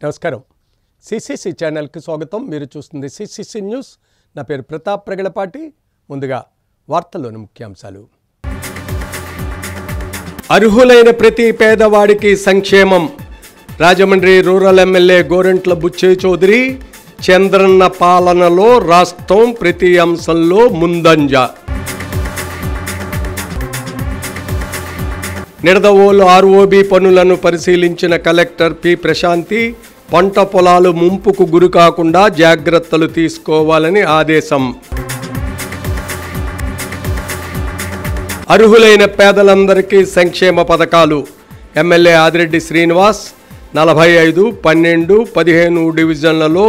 నమస్కారం. సిసిసి ఛానల్కి స్వాగతం. మీరు చూస్తుంది సిసిసి న్యూస్. నా పేరు ప్రతాప్ ప్రగడపాటి. ముందుగా వార్తల్లోని ముఖ్యాంశాలు. అర్హులైన ప్రతి పేదవాడికి సంక్షేమం. Rajahmundry rural MLA Gorantla Butchaiah Chowdary. చంద్రన్న పాలనలో రాష్ట్రం ప్రతి అంశంలో ముందంజ. నిడదవోలు ఆర్ఓబి పనులను పరిశీలించిన కలెక్టర్ పి ప్రశాంతి పంట పొలాలు ముంపుకు గురికాకుండా జాగ్రత్తలు తీసుకోవాలని ఆదేశం. అర్హులైన పేదలందరికీ సంక్షేమ పథకాలు. ఎమ్మెల్యే ఆదిరెడ్డి శ్రీనివాస్ 45, 12, 15 డివిజన్లలో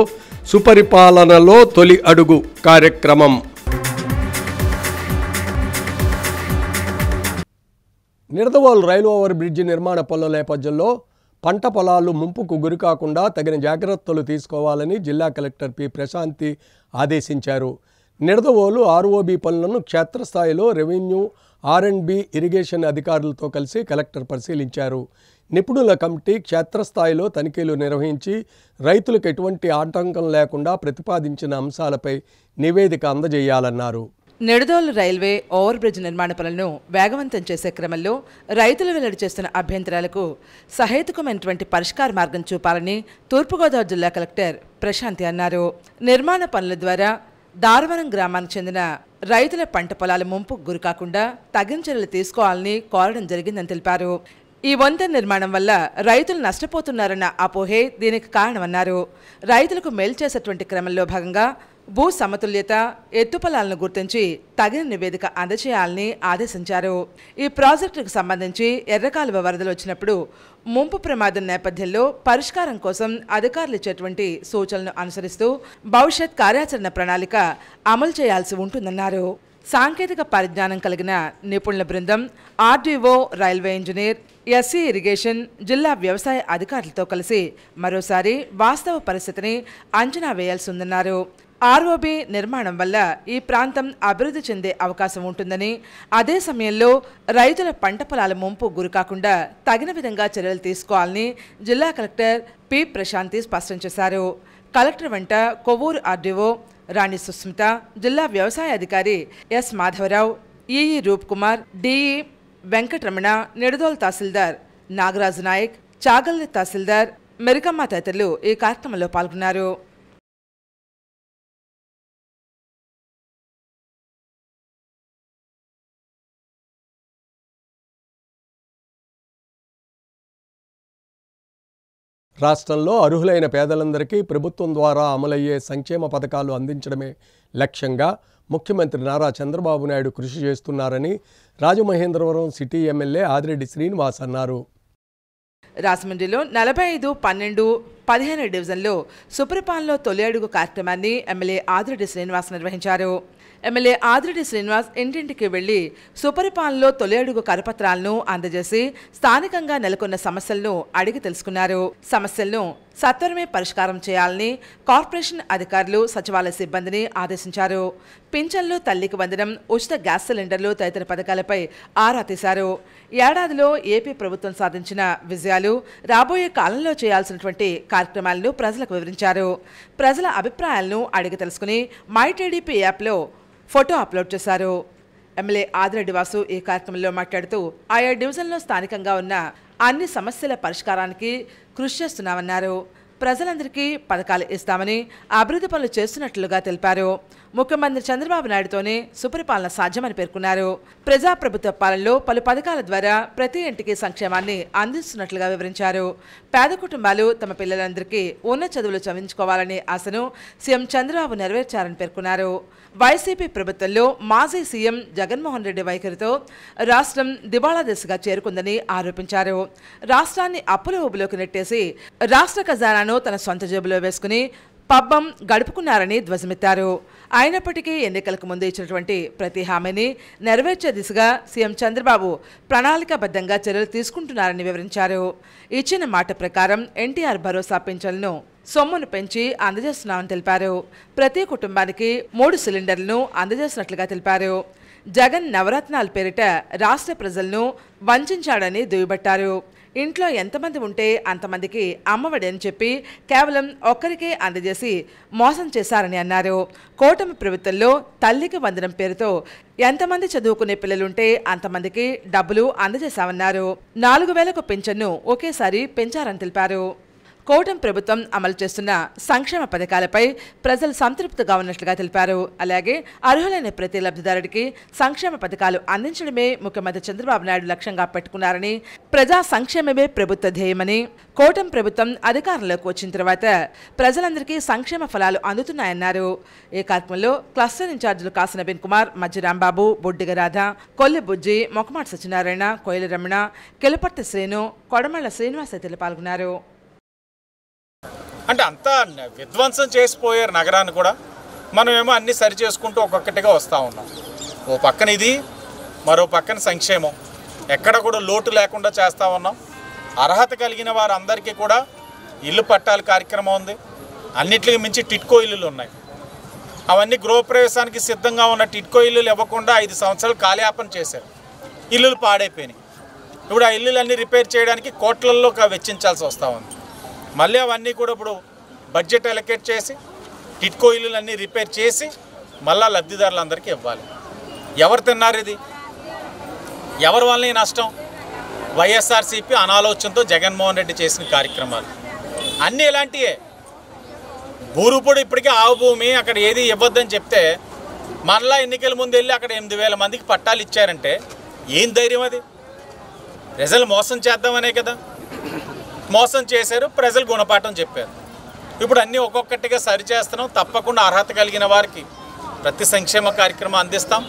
సుపరిపాలనలో తొలి అడుగు కార్యక్రమం. నిడదవోలు రైలు ఓవర్ బ్రిడ్జి నిర్మాణ పనుల నేపథ్యంలో పంట పొలాలు ముంపుకు గురికాకుండా తగిన జాగ్రత్తలు తీసుకోవాలని జిల్లా కలెక్టర్ పి ప్రశాంతి ఆదేశించారు. నిడదవోలు ఆర్ఓబి పనులను క్షేత్రస్థాయిలో రెవెన్యూ, ఆర్అండ్బి, ఇరిగేషన్ అధికారులతో కలిసి కలెక్టర్ పరిశీలించారు. నిపుణుల కమిటీ క్షేత్రస్థాయిలో తనిఖీలు నిర్వహించి రైతులకు ఎటువంటి ఆటంకం లేకుండా ప్రతిపాదించిన అంశాలపై నివేదిక అందజేయాలన్నారు. నిడదవోలు రైల్వే ఓవర్ బ్రిడ్జ్ నిర్మాణ పనులను వేగవంతం చేసే క్రమంలో రైతులు వెల్లడి చేస్తున్న అభ్యంతరాలకు సహేతుకమైనటువంటి పరిష్కార మార్గం చూపాలని తూర్పుగోదావరి జిల్లా కలెక్టర్ ప్రశాంతి అన్నారు. నిర్మాణ పనుల ద్వారా దారవరం గ్రామానికి చెందిన రైతుల పంట పొలాల ముంపుకు గురికాకుండా తగిన చర్యలు తీసుకోవాలని కోరడం జరిగిందని తెలిపారు. ఈ వంతెన నిర్మాణం వల్ల రైతులు నష్టపోతున్నారన్న అపోహే దీనికి కారణమన్నారు. రైతులకు మేలు చేసేటువంటి క్రమంలో భాగంగా భూ సమతుల్యత, ఎత్తుపొలాలను గుర్తించి తగిన నివేదిక అందజేయాలని ఆదేశించారు. ఈ ప్రాజెక్టుకు సంబంధించి ఎర్రకాలువ వరదలు వచ్చినప్పుడు ముంపు ప్రమాదం నేపథ్యంలో పరిష్కారం కోసం అధికారులు ఇచ్చేటువంటి సూచనలను అనుసరిస్తూ భవిష్యత్ కార్యాచరణ ప్రణాళిక అమలు చేయాల్సి ఉంటుందన్నారు. సాంకేతిక పరిజ్ఞానం కలిగిన నిపుణుల బృందం, RDO, railway engineer, SC irrigation, జిల్లా వ్యవసాయ అధికారులతో కలిసి మరోసారి వాస్తవ పరిస్థితిని అంచనా వేయాల్సి ఉందన్నారు. ఆర్ఓబి నిర్మాణం వల్ల ఈ ప్రాంతం అభివృద్ధి చెందే అవకాశం ఉంటుందని, అదే సమయంలో రైతుల పంట పొలాల ముంపు గురికాకుండా తగిన విధంగా చర్యలు తీసుకోవాలని జిల్లా కలెక్టర్ పి ప్రశాంతి స్పష్టం చేశారు. కలెక్టర్ వెంట కొవ్వూరు ఆర్డీఓ రాణి సుస్మిత, జిల్లా వ్యవసాయ అధికారి ఎస్ మాధవరావు, ఈఈ రూప్ కుమార్, డిఈ వెంకటరమణ, నిడదవోలు తహసీల్దార్ నాగరాజు నాయక్, చాగల్లి తహసీల్దార్ మెరికమ్మ తదితరులు ఈ కార్యక్రమంలో పాల్గొన్నారు. రాష్ట్రంలో అర్హులైన పేదలందరికీ ప్రభుత్వం ద్వారా అమలయ్యే సంక్షేమ పథకాలు అందించడమే లక్ష్యంగా ముఖ్యమంత్రి నారా చంద్రబాబు నాయుడు కృషి చేస్తున్నారని రాజమహేంద్రవరం సిటీ ఎమ్మెల్యే ఆదిరెడ్డి శ్రీనివాస్ అన్నారు. రాజమండ్రిలో 45, 12, 15 డివిజన్లో సుపరిపాలనలో తొలి అడుగు కార్యక్రమాన్ని ఎమ్మెల్యే ఆదిరెడ్డి శ్రీనివాస్ నిర్వహించారు. ఎమ్మెల్యే ఆదిరెడ్డి శ్రీనివాస్ ఇంటింటికి వెళ్లి సుపరిపాలనలో తొలి అడుగు కరపత్రాలను అందజేసి స్థానికంగా నెలకొన్న సమస్యలను అడిగి తెలుసుకున్నారు. సమస్యలను సత్వరమే పరిష్కారం చేయాలని కార్పొరేషన్ అధికారులు, సచివాలయ సిబ్బందిని ఆదేశించారు. పింఛన్లు, తల్లికి వందనం, ఉచిత గ్యాస్ సిలిండర్లు తదితర పథకాలపై ఆరా తీశారు. ఏడాదిలో ఏపీ ప్రభుత్వం సాధించిన విజయాలు, రాబోయే కాలంలో చేయాల్సినటువంటి కార్యక్రమాలను ప్రజలకు వివరించారు. ప్రజల అభిప్రాయాలను అడిగి తెలుసుకుని మైటీడీపీ యాప్లో ఫోటో అప్లోడ్ చేశారు. ఎమ్మెల్యే ఆదిరెడ్డి వాసు ఈ కార్యక్రమంలో మాట్లాడుతూ ఆయా డివిజన్లో స్థానికంగా ఉన్న అన్ని సమస్యల పరిష్కారానికి కృషి చేస్తున్నామన్నారు. ప్రజలందరికీ పథకాలు ఇస్తామని, అభివృద్ధి పనులు చేస్తున్నట్లుగా తెలిపారు. ముఖ్యమంత్రి చంద్రబాబు నాయుడుతోనే సుపరిపాలన సాధ్యమని పేర్కొన్నారు. ప్రజాప్రభుత్వ పాలనలో పలు పథకాల ద్వారా ప్రతి ఇంటికి సంక్షేమాన్ని అందిస్తున్నట్లుగా వివరించారు. పేద కుటుంబాలు తమ పిల్లలందరికీ ఉన్నత చదువులు చదివించుకోవాలనే ఆశను సీఎం చంద్రబాబు నెరవేర్చారని పేర్కొన్నారు. వైసీపీ ప్రభుత్వంలో మాజీ సీఎం జగన్మోహన్ రెడ్డి వైఖరితో రాష్ట్రం దివాళా దశగా చేరుకుందని ఆరోపించారు. రాష్ట్రాన్ని అప్పుల ఊబిలోకి నెట్టేసి రాష్ట్ర ఖజానాను తన సొంత జేబులో వేసుకుని పబ్బం గడుపుకున్నారని ధ్వజమెత్తారు. అయినప్పటికీ ఎన్నికలకు ముందు ఇచ్చినటువంటి ప్రతి హామీని నెరవేర్చే దిశగా సీఎం చంద్రబాబు ప్రణాళికాబద్ధంగా చర్యలు తీసుకుంటున్నారని వివరించారు. ఇచ్చిన మాట ప్రకారం ఎన్టీఆర్ భరోసా పింఛన్లను సొమ్మును పెంచి అందజేస్తున్నామని తెలిపారు. ప్రతి కుటుంబానికి 3 సిలిండర్లను అందజేసినట్లుగా తెలిపారు. జగన్ నవరత్నాల పేరిట రాష్ట్ర ప్రజలను వంచాడని దుయ్యబట్టారు. ఇంట్లో ఎంతమంది ఉంటే అంతమందికి అమ్మఒడి అని చెప్పి కేవలం ఒక్కరికే అందజేసి మోసం చేశారని అన్నారు. కూటమి ప్రభుత్వంలో తల్లికి వందనం పేరుతో ఎంతమంది చదువుకునే పిల్లలుంటే అంతమందికి డబ్బులు అందజేశామన్నారు. 4,000కు పింఛన్ను ఒకేసారి పెంచారని తెలిపారు. కూటమి ప్రభుత్వం అమలు చేస్తున్న సంక్షేమ పథకాలపై ప్రజలు సంతృప్తిగా ఉన్నట్లుగా తెలిపారు. అలాగే అర్హులైన ప్రతి లబ్ధిదారుడికి సంక్షేమ పథకాలు అందించడమే ముఖ్యమంత్రి చంద్రబాబు నాయుడు లక్ష్యంగా పెట్టుకున్నారని, ప్రజా సంక్షేమమే ప్రభుత్వ ధ్యేయమని, కూటమి ప్రభుత్వం అధికారంలోకి వచ్చిన తర్వాత ప్రజలందరికీ సంక్షేమ ఫలాలు అందుతున్నాయన్నారు. ఈ కార్యక్రమంలో క్లస్టర్ ఇన్ఛార్జీలు కాసు నవీన్ కుమార్, మధ్య రాంబాబు, బొడ్డిగ రాధ, కొల్లి బుజ్జి, మొక్కమాటి సత్యనారాయణ, కోయిల రమణ, కిలపర్తి శ్రీను, కొడమళ్ల శ్రీనివాస్ తదితరులు పాల్గొన్నారు. అంటే అంతా విధ్వంసం చేసిపోయారు నగరాన్ని కూడా. మనమేమో అన్నీ సరి చేసుకుంటూ ఒక్కొక్కటిగా వస్తూ ఉన్నాం. ఓ పక్కన ఇది, మరో పక్కన సంక్షేమం, ఎక్కడ కూడా లోటు లేకుండా చేస్తూ ఉన్నాం. అర్హత కలిగిన వారందరికీ కూడా ఇల్లు పట్టాల కార్యక్రమం ఉంది. అన్నిటికీ మించి టిట్కో ఇల్లులు ఉన్నాయి. అవన్నీ గృహప్రవేశానికి సిద్ధంగా ఉన్న టిట్కో ఇల్లులు ఇవ్వకుండా 5 సంవత్సరాలు కాలయాపన చేశారు. ఇల్లులు పాడైపోయినాయి. ఇప్పుడు ఆ ఇల్లులన్నీ రిపేర్ చేయడానికి కోట్లల్లో వెచ్చించాల్సి వస్తూ ఉంది. మళ్ళీ అవన్నీ కూడా ఇప్పుడు బడ్జెట్ అలొకేట్ చేసి టిట్కో ఇల్లులన్నీ రిపేర్ చేసి మళ్ళా లబ్ధిదారులందరికీ ఇవ్వాలి. ఎవరు తిన్నారు ఇది? ఎవరి వల్ల ఈ నష్టం? వైఎస్ఆర్సీపీ అనాలోచనతో జగన్మోహన్ రెడ్డి చేసిన కార్యక్రమాలు అన్నీ ఇలాంటివే. భూరూపుడు ఇప్పటికే ఆవు భూమి అక్కడ ఏది ఇవ్వద్దని చెప్తే మరలా ఎన్నికల ముందు వెళ్ళి అక్కడ 8,000 మందికి పట్టాలు ఇచ్చారంటే ఏం ధైర్యం అది? ప్రజలు మోసం చేద్దామనే కదా మోసం చేశారు. ప్రజలు గుణపాఠం చెప్పారు. ఇప్పుడు అన్నీ ఒక్కొక్కటిగా సరిచేస్తున్నాం. తప్పకుండా అర్హత కలిగిన వారికి ప్రతి సంక్షేమ కార్యక్రమం అందిస్తాం.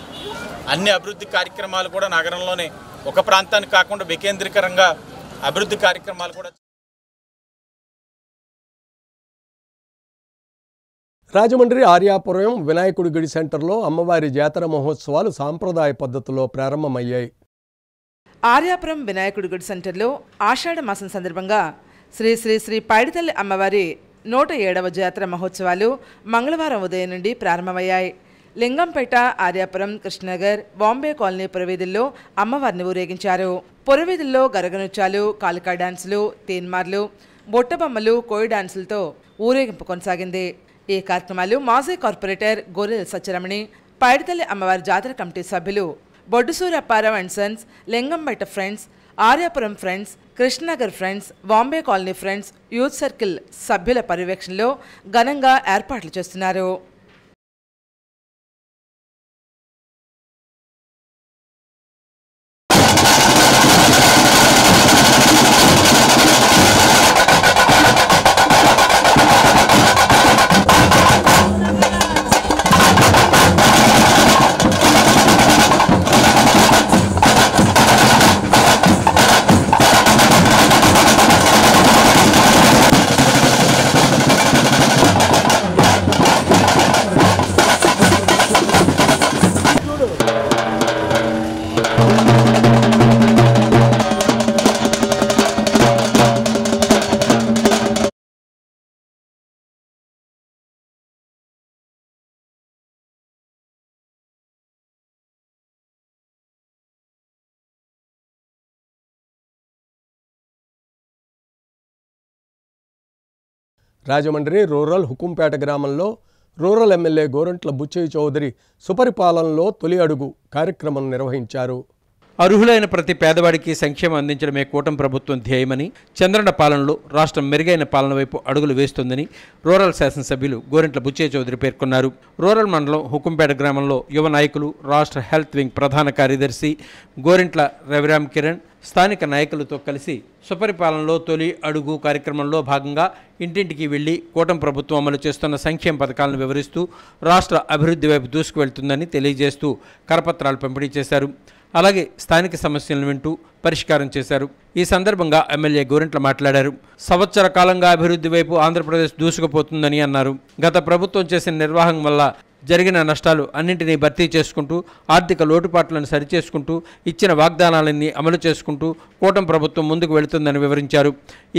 అన్ని అభివృద్ధి కార్యక్రమాలు కూడా నగరంలోనే ఒక ప్రాంతానికి కాకుండా వికేంద్రీకరంగా అభివృద్ధి కార్యక్రమాలు కూడా. రాజమండ్రి ఆర్యాపురం వినాయకుడి గుడి సెంటర్లో అమ్మవారి జాతర మహోత్సవాలు సాంప్రదాయ పద్ధతిలో ప్రారంభమయ్యాయి. ఆర్యాపురం వినాయకుడి గుడి సెంటర్లో ఆషాఢ మాసం సందర్భంగా శ్రీ శ్రీ శ్రీ పైడితల్లి అమ్మవారి 107వ జాతర మహోత్సవాలు మంగళవారం ఉదయం నుండి ప్రారంభమయ్యాయి. లింగంపేట, ఆర్యాపురం, కృష్ణనగర్, బాంబే కాలనీ పురవీధుల్లో అమ్మవారిని ఊరేగించారు. పురవీధుల్లో గరగనృత్యాలు, కాలికా డాన్సులు, తీన్మార్లు, బొట్టబొమ్మలు, కోయి డాన్సులతో ఊరేగింపు కొనసాగింది. ఈ కార్యక్రమాలు మాజీ కార్పొరేటర్ గొర్రెల సత్యరమణి, పైడితల్లి అమ్మవారి జాతర కమిటీ సభ్యులు Boddusuri Apparao and sons, Lingampeta friends, Aryapuram friends, Krishnanagar friends, Bombay colony friends, youth circle సభ్యుల పర్యవేక్షణలో ఘనంగా ఏర్పాట్లు చేస్తున్నారు. రాజమండ్రి రూరల్ హుకుంపేట గ్రామంలో రూరల్ ఎమ్మెల్యే గోరంట్ల బుచ్చయ్య చౌదరి సుపరిపాలనలో తొలి అడుగు కార్యక్రమం నిర్వహించారు. అర్హులైన ప్రతి పేదవాడికి సంక్షేమం అందించడమే కూటమి ప్రభుత్వం ధ్యేయమని, చంద్రన్న పాలనలో రాష్ట్రం మెరుగైన పాలన వైపు అడుగులు వేస్తుందని రూరల్ శాసనసభ్యులు గోరంట్ల బుచ్చయ్య చౌదరి పేర్కొన్నారు. రూరల్ మండలం హుకుంపేట గ్రామంలో యువ నాయకులు, రాష్ట్ర హెల్త్ వింగ్ ప్రధాన కార్యదర్శి గోరంట్ల రవిరామ్ కిరణ్ స్థానిక నాయకులతో కలిసి సుపరిపాలనలో తొలి అడుగు కార్యక్రమంలో భాగంగా ఇంటింటికి వెళ్లి కూటమి ప్రభుత్వం అమలు చేస్తున్న సంక్షేమ పథకాలను వివరిస్తూ రాష్ట్ర అభివృద్ధి వైపు దూసుకువెళ్తుందని తెలియజేస్తూ కరపత్రాలు పంపిణీ చేశారు. అలాగే స్థానిక సమస్యలను వింటూ పరిష్కారం చేశారు. ఈ సందర్భంగా ఎమ్మెల్యే గోరంట్ల మాట్లాడారు. సంవత్సర కాలంగా అభివృద్ధి వైపు ఆంధ్రప్రదేశ్ దూసుకుపోతుందని అన్నారు. గత ప్రభుత్వం చేసిన నిర్వాహం వల్ల జరిగిన నష్టాలు అన్నింటినీ భర్తీ చేసుకుంటూ, ఆర్థిక లోటుపాట్లను సరిచేసుకుంటూ, ఇచ్చిన వాగ్దానాలన్నీ అమలు చేసుకుంటూ కూటమి ప్రభుత్వం ముందుకు వెళుతుందని వివరించారు.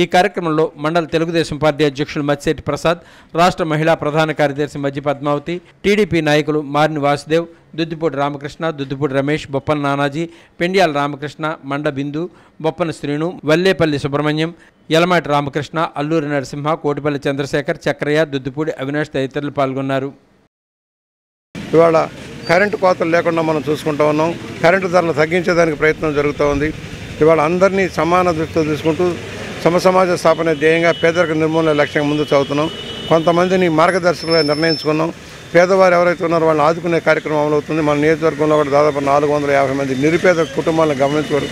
ఈ కార్యక్రమంలో మండల తెలుగుదేశం పార్టీ అధ్యక్షులు మత్స్యేటి ప్రసాద్, రాష్ట్ర మహిళా ప్రధాన కార్యదర్శి మధ్య పద్మావతి, టీడీపీ నాయకులు మార్ని వాసుదేవ్, దుద్దిపూడి రామకృష్ణ, దుద్దిపూడి రమేష్, బొప్పన నానాజీ, పెండ్యాల రామకృష్ణ, మండ బిందు, బొప్పన శ్రీను, వల్లేపల్లి సుబ్రహ్మణ్యం, యలమాటి రామకృష్ణ, అల్లూరి నరసింహ, కోటిపల్లి చంద్రశేఖర్, చక్రయ్య, దుద్దిపూడి అవినాష్ తదితరులు పాల్గొన్నారు. ఇవాళ కరెంటు కోతలు లేకుండా మనం చూసుకుంటూ ఉన్నాం. కరెంటు ధరలు తగ్గించేదానికి ప్రయత్నం జరుగుతూ ఉంది. ఇవాళ అందరినీ సమాన దృష్టితో తీసుకుంటూ సమసమాజ స్థాపన ధ్యేయంగా పేదరిక నిర్మూలన లక్ష్యంగా ముందుకు సాగుతున్నాం. కొంతమందిని మార్గదర్శకులుగా నిర్ణయించుకున్నాం. పేదవారు ఎవరైతే ఉన్నారో వాళ్ళని ఆదుకునే కార్యక్రమం అమలవుతుంది. మన నియోజకవర్గంలో కూడా దాదాపు 450 మంది నిరుపేద కుటుంబాలను గమనించుకోరు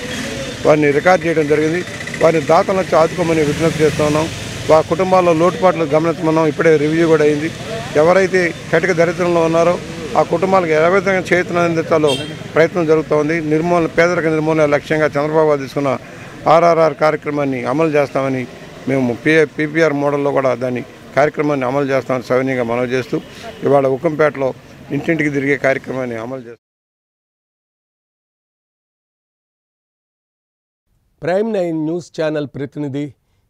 వారిని రికార్డ్ చేయడం జరిగింది. వారిని దాతల నుంచి ఆదుకోమని విజ్ఞప్తి చేస్తూ ఉన్నాం. ఆ కుటుంబాల్లో లోటుపాట్లు గమనించమన్నాం. ఇప్పుడే రివ్యూ కూడా అయింది. ఎవరైతే కటిక దరిద్రంలో ఉన్నారో ఆ కుటుంబాలకు ఏ విధంగా చేతులు అందించాలో ప్రయత్నం జరుగుతూ ఉంది. పేదరిక నిర్మూలన లక్ష్యంగా చంద్రబాబు తీసుకున్న ఆర్ఆర్ఆర్ కార్యక్రమాన్ని అమలు చేస్తామని మేము పీపీఆర్ మోడల్లో కూడా దాన్ని కార్యక్రమాన్ని అమలు చేస్తామని సవినీయంగా మనవి చేస్తూ ఇవాళ ఉక్కంపేటలో ఇంటింటికి తిరిగే కార్యక్రమాన్ని అమలు చేస్తాం. ప్రైమ్ 9 న్యూస్ ఛానల్ ప్రతినిధి,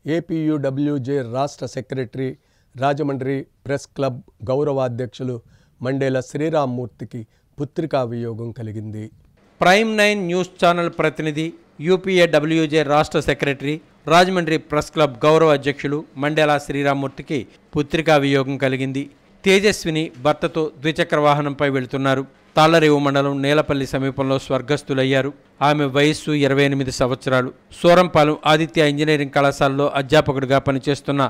ఏపీయూడబ్ల్యూజే రాష్ట్ర secretary, Rajahmundry press club గౌరవాధ్యక్షులు Mandela శ్రీరామ్మూర్తికి పుత్రికా వియోగం కలిగింది. ప్రైమ్ 9 న్యూస్ ఛానల్ ప్రతినిధి, యూపీఏడబ్ల్యూజే రాష్ట్ర సెక్రటరీ, రాజమండ్రి ప్రెస్ క్లబ్ గౌరవ అధ్యక్షులు మండేల శ్రీరామ్మూర్తికి పుత్రికా వియోగం కలిగింది. తేజస్విని భర్తతో ద్విచక్ర వాహనంపై వెళుతున్నారు. తాళ్లరేవు మండలం నేలపల్లి సమీపంలో స్వర్గస్థులయ్యారు. ఆమె వయస్సు 28 సంవత్సరాలు. సూరంపాలెం ఆదిత్య ఇంజనీరింగ్ కళాశాలలో అధ్యాపకుడిగా పనిచేస్తున్న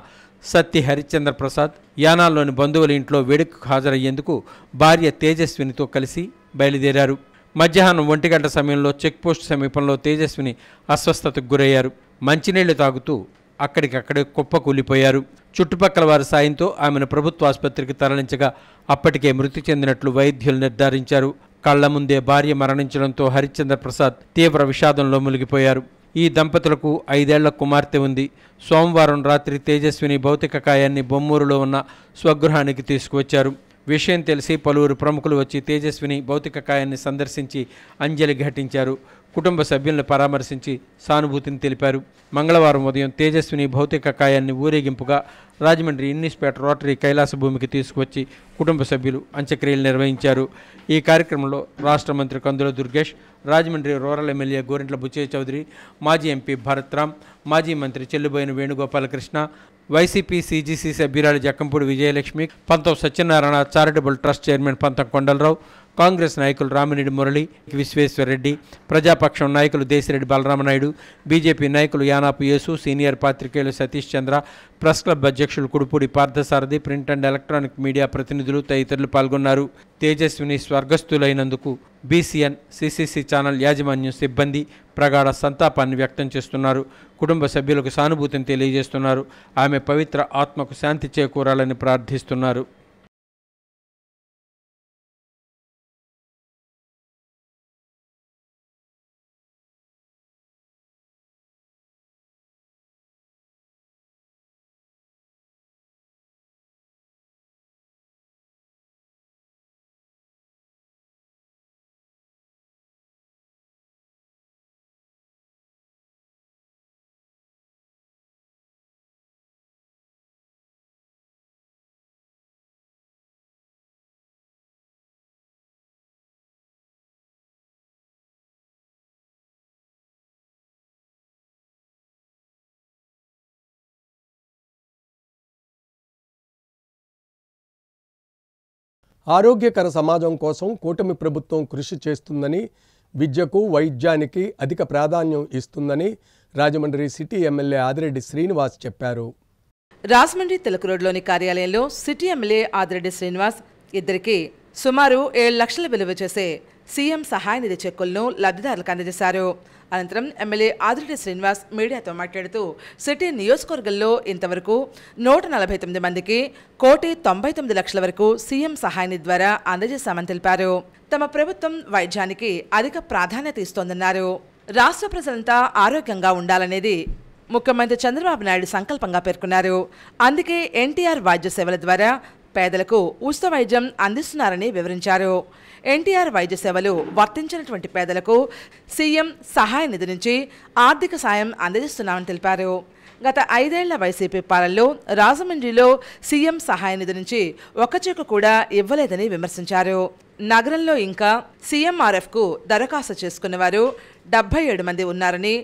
సత్తి హరిశ్చంద్ర ప్రసాద్ యానాల్లోని బంధువుల ఇంట్లో వేడుకకు హాజరయ్యేందుకు భార్య తేజస్వినితో కలిసి బయలుదేరారు. మధ్యాహ్నం 1 గంట సమయంలో చెక్పోస్ట్ సమీపంలో తేజస్విని అస్వస్థతకు గురయ్యారు. మంచినీళ్లు తాగుతూ అక్కడికక్కడే కుప్పకూలిపోయారు. చుట్టుపక్కల వారి సాయంతో ఆమెను ప్రభుత్వ ఆసుపత్రికి తరలించగా అప్పటికే మృతి చెందినట్లు వైద్యులు నిర్ధారించారు. కళ్ల ముందే భార్య మరణించడంతో హరిశ్చంద్ర ప్రసాద్ తీవ్ర విషాదంలో మునిగిపోయారు. ఈ దంపతులకు 5 ఏళ్ల కుమార్తె ఉంది. సోమవారం రాత్రి తేజస్విని భౌతిక కాయాన్ని బొమ్మూరులో ఉన్న స్వగృహానికి తీసుకువచ్చారు. విషయం తెలిసి పలువురు ప్రముఖులు వచ్చి తేజస్విని భౌతిక కాయాన్ని సందర్శించి అంజలి ఘటించారు. కుటుంబ సభ్యులను పరామర్శించి సానుభూతిని తెలిపారు. మంగళవారం ఉదయం తేజస్విని భౌతిక కాయాన్ని ఊరేగింపుగా రాజమండ్రి ఇన్నిస్పేట రోటరీ కైలాస భూమికి తీసుకువచ్చి కుటుంబ సభ్యులు అంత్యక్రియలు నిర్వహించారు. ఈ కార్యక్రమంలో రాష్ట్ర మంత్రి కందుల దుర్గేష్, రాజమండ్రి రూరల్ ఎమ్మెల్యే గోరింట్ల బుచ్చయ్య చౌదరి, మాజీ ఎంపీ భరత్రామ్, మాజీ మంత్రి చెల్లుబోయిన వేణుగోపాలకృష్ణ, వైసీపీ సీజీసీ సభ్యురాలు జక్కంపూడి విజయలక్ష్మి, పంతం సత్యనారాయణ చారిటబుల్ ట్రస్ట్ చైర్మన్ పంతం కొండలరావు, కాంగ్రెస్ నాయకులు రామిరెడ్డి మురళి, విశ్వేశ్వరరెడ్డి, ప్రజాపక్షం నాయకులు దేశిరెడ్డి బలరామనాయుడు, బీజేపీ నాయకులు యానాపు యేసు, సీనియర్ పాత్రికేయులు సతీష్ చంద్ర, ప్రెస్ క్లబ్ అధ్యక్షులు Kudupudi Parthasarathi, print and electronic media ప్రతినిధులు తదితరులు పాల్గొన్నారు. తేజస్విని స్వర్గస్థులైనందుకు బీసీఎన్, సిసిసి ఛానల్ యాజమాన్యం సిబ్బంది ప్రగాఢ సంతాపాన్ని వ్యక్తం చేస్తున్నారు. కుటుంబ సభ్యులకు సానుభూతిని తెలియజేస్తున్నారు. ఆమె పవిత్ర ఆత్మకు శాంతి చేకూరాలని ప్రార్థిస్తున్నారు. ఆరోగ్యకర సమాజం కోసం కూటమి ప్రభుత్వం కృషి చేస్తుందని, విద్యకు వైద్యానికి అధిక ప్రాధాన్యం ఇస్తుందని రాజమండ్రి సిటీ ఎమ్మెల్యే ఆదిరెడ్డి శ్రీనివాస్ చెప్పారు. రాజమండ్రి తిలక్ రోడ్లోని కార్యాలయంలో సిటీ ఎమ్మెల్యే ఆదిరెడ్డి శ్రీనివాస్ ఇద్దరికి సుమారు 7 లక్షల విలువ చేసే సీఎం సహాయ నిధి చెక్కులను లబ్ధిదారులకు అందజేశారు. అనంతరం ఎమ్మెల్యే ఆదిరెడ్డి శ్రీనివాస్ మీడియాతో మాట్లాడుతూ సిటీ నియోజకవర్గంలో ఇంతవరకు 149 మందికి 1,99,00,000 వరకు సీఎం సహాయ నిధి ద్వారా అందజేశామని తెలిపారు. తమ ప్రభుత్వం వైద్యానికి అధిక ప్రాధాన్యత ఇస్తోందన్నారు. రాష్ట్ర ప్రజలంతా ఆరోగ్యంగా ఉండాలనేది ముఖ్యమంత్రి చంద్రబాబు నాయుడు సంకల్పంగా పేర్కొన్నారు. అందుకే ఎన్టీఆర్ వైద్య సేవల ద్వారా పేదలకు ఉచిత వైద్యం అందిస్తున్నారని వివరించారు. ఎన్టీఆర్ వైద్య సేవలు వర్తించినటువంటి పేదలకు సీఎం సహాయ నిధి నుంచి ఆర్థిక సాయం అందజేస్తున్నామని తెలిపారు. గత 5 ఏళ్ల వైసీపీ పాలనలో రాజమండ్రిలో సీఎం సహాయ నిధి నుంచి ఒక్క చెక్కు కూడా ఇవ్వలేదని విమర్శించారు. నగరంలో ఇంకా సీఎంఆర్ఎఫ్కు దరఖాస్తు చేసుకున్నవారు 77 మంది ఉన్నారని,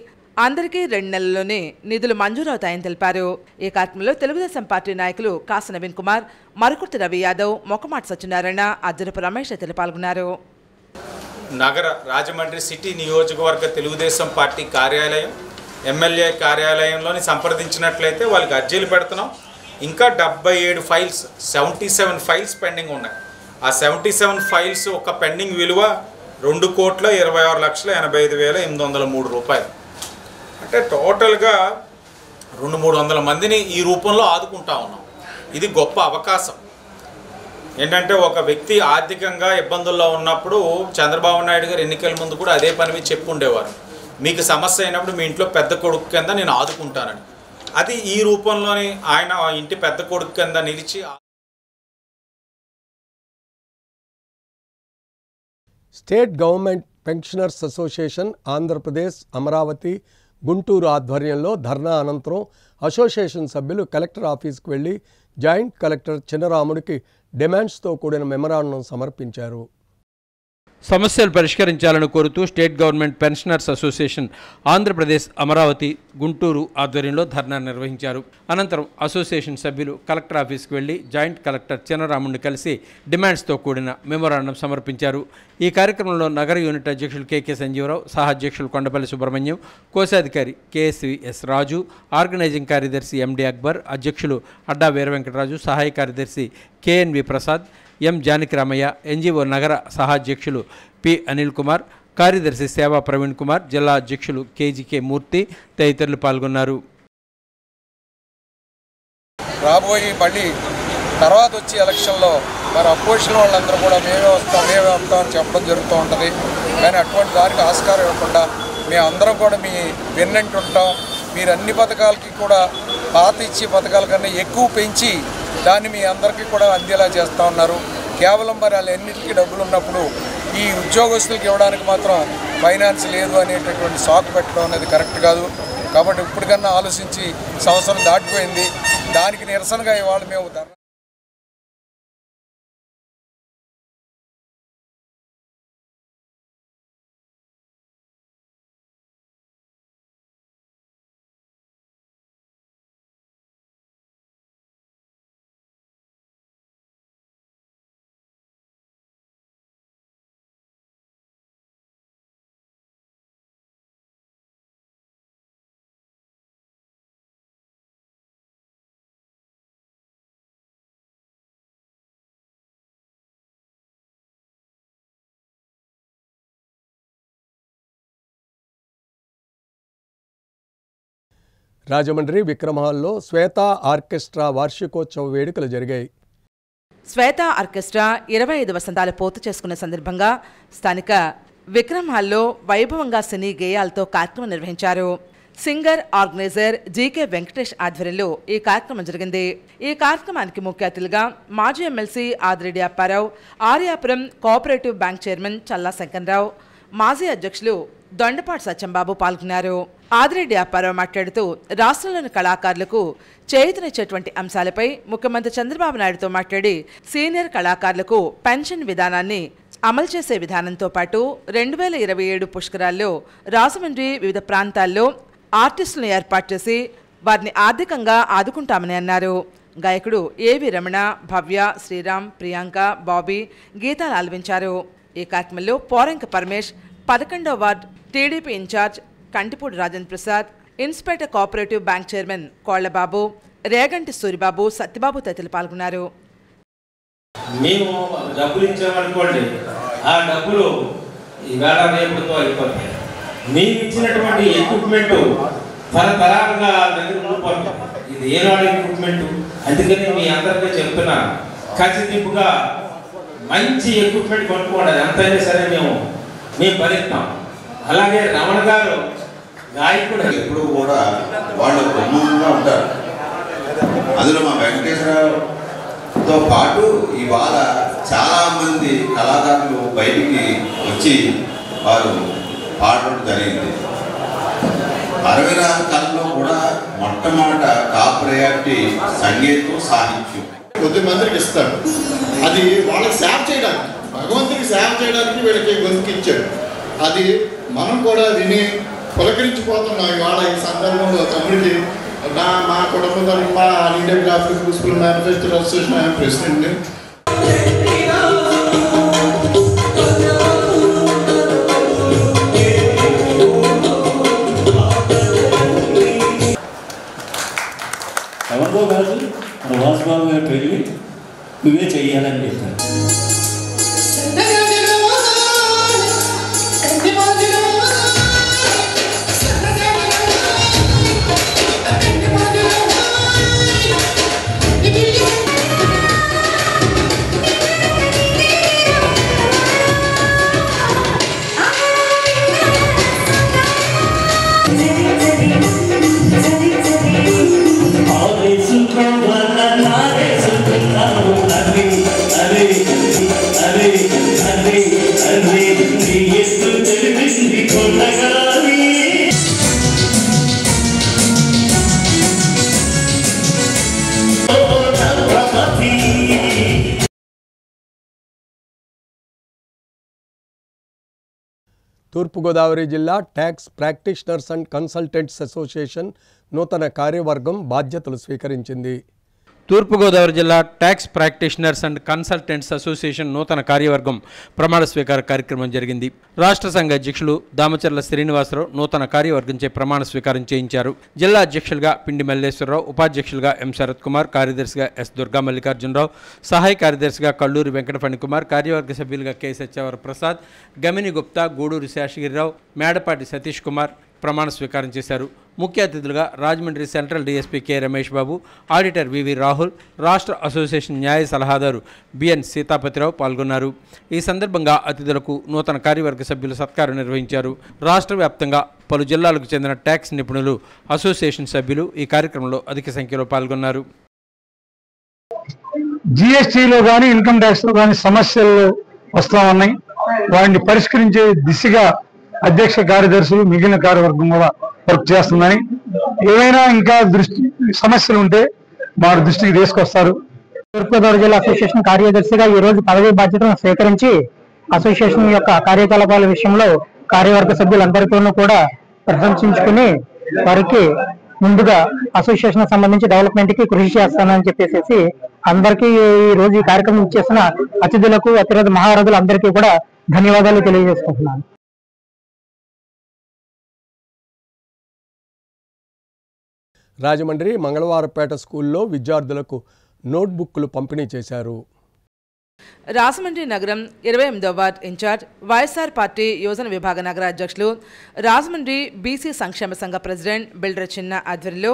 అందరికీ 2 నెలల్లోనే నిధులు మంజూరవుతాయని తెలిపారు. ఈ కార్యక్రమంలో తెలుగుదేశం పార్టీ నాయకులు కాసు నవీన్ కుమార్, మరుకుర్తి రవి యాదవ్, మొక్కమాటి సత్యనారాయణ, అజ్జరపు రమేష్ తదితరులు పాల్గొన్నారు. నగర రాజమండ్రి సిటీ నియోజకవర్గ తెలుగుదేశం పార్టీ కార్యాలయం, ఎమ్మెల్యే కార్యాలయంలోని సంప్రదించినట్లయితే వాళ్ళకి అర్జీలు పెడుతున్నాం. ఇంకా 77 ఫైల్స్, 77 ఫైల్స్ పెండింగ్ ఉన్నాయి. ఆ 77 ఫైల్స్ ఒక పెండింగ్ విలువ 2,26,85,803 రూపాయలు. అంటే టోటల్గా 200-300 మందిని ఈ రూపంలో ఆదుకుంటా ఉన్నాం. ఇది గొప్ప అవకాశం. ఏంటంటే ఒక వ్యక్తి ఆర్థికంగా ఇబ్బందుల్లో ఉన్నప్పుడు చంద్రబాబు నాయుడు గారు ఎన్నికల ముందు కూడా అదే పని మీద చెప్పుండేవారు, మీకు సమస్య అయినప్పుడు మీ ఇంట్లో పెద్ద కొడుకు కింద నేను ఆదుకుంటానని. అది ఈ రూపంలోని ఆయన ఇంటి పెద్ద కొడుకు కింద నిలిచి. State government pensioners association Andhra Pradesh, Amaravati, Guntur ఆధ్వర్యంలో ధర్నా అనంతరం అసోసియేషన్ సభ్యులు కలెక్టర్ ఆఫీస్కు వెళ్లి జాయింట్ కలెక్టర్ చిన్నరాముడికి డిమాండ్స్తో కూడిన మెమరాండం సమర్పించారు. సమస్యలు పరిష్కరించాలని కోరుతూ state government pensioners association Andhra Pradesh, Amaravati, Guntur ఆధ్వర్యంలో ధర్నా నిర్వహించారు. అనంతరం అసోసియేషన్ సభ్యులు కలెక్టర్ ఆఫీస్కి వెళ్లి జాయింట్ కలెక్టర్ చిన్నరాముడిని కలిసి డిమాండ్స్తో కూడిన మెమోరాండం సమర్పించారు. ఈ కార్యక్రమంలో నగర యూనిట్ అధ్యక్షులు కె సంజీవరావు, సహ అధ్యక్షులు కొండపల్లి సుబ్రహ్మణ్యం, కోశాధికారి కేఎస్విఎస్ రాజు, ఆర్గనైజింగ్ కార్యదర్శి ఎండి అక్బర్, అధ్యక్షులు అడ్డా వీర వెంకటరాజు, సహాయ కార్యదర్శి కేఎన్వి ప్రసాద్, ఎం జానకి రామయ్య, ఎన్జిఓ నగర సహాధ్యక్షులు పి అనిల్ కుమార్, కార్యదర్శి సేవా ప్రవీణ్ కుమార్, జిల్లా అధ్యక్షులు కేజీకే మూర్తి తదితరులు పాల్గొన్నారు. రాబోయే మళ్ళీ తర్వాత వచ్చే ఎలక్షన్లో మరి అపోజిషన్ వాళ్ళందరూ కూడా మేమే వస్తాం అని చెప్పడం జరుగుతూ ఉంటుంది. కానీ అటువంటి దానికి ఆస్కారం ఇవ్వకుండా మేమందరం కూడా మీ వెన్నంటి ఉంటాం. మీరు అన్ని పథకాలకి కూడా పాత ఇచ్చే పథకాల కన్నా ఎక్కువ పెంచి దాన్ని మీ అందరికీ కూడా అందేలా చేస్తూ ఉన్నారు. కేవలం మరి వాళ్ళు ఎన్నిటికీ డబ్బులు ఉన్నప్పుడు ఈ ఉద్యోగస్తులకు ఇవ్వడానికి మాత్రం ఫైనాన్స్ లేదు అనేటటువంటి సాకు పెట్టడం అనేది కరెక్ట్ కాదు. కాబట్టి ఇప్పటికన్నా ఆలోచించి సంవత్సరం దాటిపోయింది. దానికి నిరసనగా ఇవాళ మేము రాజమండ్రి విక్రమహాల్లో శ్వేత ఆర్కెస్ట్రా వార్షికోత్సవ వేడుకలు జరిగాయి. శ్వేత ఆర్కెస్ట్రా 25 వసంతాలు పూర్తి చేసుకున్న సందర్భంగా స్థానిక విక్రమ్ హాల్లో వైభవంగా సినీ గేయాలతో కార్యక్రమం నిర్వహించారు. సింగర్, ఆర్గనైజర్ జీకే వెంకటేష్ ఆధ్వర్యంలో ఈ కార్యక్రమం జరిగింది. ఈ కార్యక్రమానికి ముఖ్య అతిథులుగా మాజీ MLC Adireddy Apparao, Aryapuram cooperative bank chairman Challa Shankar Rao, మాజీ అధ్యక్షులు దొండపాటి సత్యంబాబు పాల్గొన్నారు. ఆదిరెడ్డి అప్పారావు మాట్లాడుతూ రాష్ట్రంలోని కళాకారులకు చేయూతనిచ్చేటువంటి అంశాలపై ముఖ్యమంత్రి చంద్రబాబు నాయుడుతో మాట్లాడి సీనియర్ కళాకారులకు పెన్షన్ విధానాన్ని అమలు చేసే విధానంతో పాటు 2027 పుష్కరాల్లో రాజమండ్రి వివిధ ప్రాంతాల్లో ఆర్టిస్టులను ఏర్పాటు చేసి వారిని ఆర్థికంగా ఆదుకుంటామని అన్నారు. గాయకుడు ఏవి రమణ, భవ్య, శ్రీరామ్, ప్రియాంక, బాబీ గీతాలు ఆలపించారు. ఈ కార్యక్రమంలో పోరంక పరమేష్, 11వ ward TDP incharge Kantipudi Rajendra Prasad, inspector cooperative bank chairman Kollababu, Reganti Suribabu, Satyababu తదితరులు పాల్గొన్నారు. మేము డబ్బులు ఇచ్చామనుకోండి, ఆ డబ్బులు ఈవేళ రేపుతో అయిపోతాయి. మేము ఇచ్చినటువంటి ఎక్విప్మెంట్ తరతరాలుగా దగ్గర ఉండిపోతాం. ఇది ఏనాడు ఎక్విప్మెంట్. అందుకని మీ అందరికీ చెప్తున్నా, ఖచ్చితంగా మంచి ఎక్విప్మెంట్ కొనుక్కోండి. ఎంతైనా సరే మేము భరిస్తాం. అలాగే రమణ గారు గాయకుడు ఎప్పుడు కూడా వాళ్ళు బ్రహ్మాండంగా ఉంటారు. అందులో మా వెంకటేశ్వరరావుతో పాటు ఇవాళ చాలామంది కళాకారులు బయటికి వచ్చి వారు పాడడం జరిగింది. 60 కళలో కూడా మొట్టమొదట టాప్ ప్రయారిటీ సంగీతం, సాహిత్యం. కొద్ది మందికి ఇస్తాడు. అది వాళ్ళకి సేవ చేయడానికి భగవంతుడికి సేవ చేయడానికి వీళ్ళకి గొంతుకి ఇచ్చాడు. అది మనం కూడా విని పులకరించిపోతున్నాం. ఇవాళ ఈ సందర్భంలో తమ్ముడికి మా కుటుంబ తరఫున all India graphic school manufacturer association ప్రెసిడెంట్ని. ఎవరితో కాదు, మన వాసుబాబు గారి పెళ్ళి నువ్వే చెయ్యాలని చెప్పారు. తూర్పుగోదావరి జిల్లా tax practitioners and consultants association నూతన కార్యవర్గం బాధ్యతలు స్వీకరించింది. తూర్పుగోదావరి జిల్లా tax practitioners and consultants association నూతన కార్యవర్గం ప్రమాణ స్వీకార కార్యక్రమం జరిగింది. రాష్ట్ర సంఘ అధ్యక్షులు దామచర్ల శ్రీనివాసరావు నూతన కార్యవర్గంచే ప్రమాణ స్వీకారం చేయించారు. జిల్లా అధ్యక్షులుగా పిండి మల్లేశ్వరరావు, ఉపాధ్యక్షులుగా ఎం శరత్ కుమార్, కార్యదర్శిగా ఎస్ దుర్గా మల్లికార్జునరావు, సహాయ కార్యదర్శిగా కల్లూరి వెంకటఫణి కుమార్, కార్యవర్గ సభ్యులుగా కె సత్యవర ప్రసాద్, గమిని గుప్తా, గూడూరి శేషగిరిరావు, మేడపాటి సతీష్ కుమార్ ప్రమాణ స్వీకారం చేశారు. ముఖ్య అతిథులుగా Rajahmundry central DSP K Ramesh Babu, auditor VV Rahul, రాష్ట్ర అసోసియేషన్ న్యాయ సలహాదారు బిఎన్ సీతాపతిరావు పాల్గొన్నారు. ఈ సందర్భంగా అతిథులకు నూతన కార్యవర్గ సభ్యులు సత్కారం నిర్వహించారు. రాష్ట్ర వ్యాప్తంగా పలు జిల్లాలకు చెందిన ట్యాక్స్ నిపుణులు, అసోసియేషన్ సభ్యులు ఈ కార్యక్రమంలో అధిక సంఖ్యలో పాల్గొన్నారు. జిఎస్టీలో కానీ ఇన్కమ్ ట్యాక్స్లో కానీ సమస్యలు వస్తూ ఉన్నాయి. వాటిని పరిష్కరించే దిశగా అధ్యక్ష కార్యదర్శులు మిగిలిన కార్యవర్గం కూడా వర్క్ చేస్తుందని, ఏవైనా ఇంకా సమస్యలు ఉంటే మా దృష్టికి తీసుకొస్తారు. తూర్పుగోదావరి జిల్లా అసోసియేషన్ కార్యదర్శిగా ఈ రోజు పదవి బాధ్యతను స్వీకరించి అసోసియేషన్ యొక్క కార్యకలాపాల విషయంలో కార్యవర్గ సభ్యులందరితోనూ కూడా ప్రశంసించుకుని వారికి ముందుగా అసోసియేషన్ సంబంధించి డెవలప్మెంట్ కి కృషి చేస్తానని చెప్పేసి అందరికీ ఈ రోజు ఈ కార్యక్రమం ఇచ్చేసిన అతిథులకు, అతిరథ మహారథులు అందరికీ కూడా ధన్యవాదాలు తెలియజేసుకుంటున్నాను. రాజమండ్రి మంగళవారపేట స్కూల్లో విద్యార్థులకు నోట్బుక్లు పంపిణీ చేశారు. రాజమండ్రి నగరం 28వ వార్డ్ ఇన్ఛార్జ్ వైఎస్ఆర్ పార్టీ యోజన విభాగ నగర అధ్యక్షులు, రాజమండ్రి బీసీ సంక్షేమ సంఘ ప్రెసిడెంట్ బిల్డర్ చిన్న ఆధ్వర్యంలో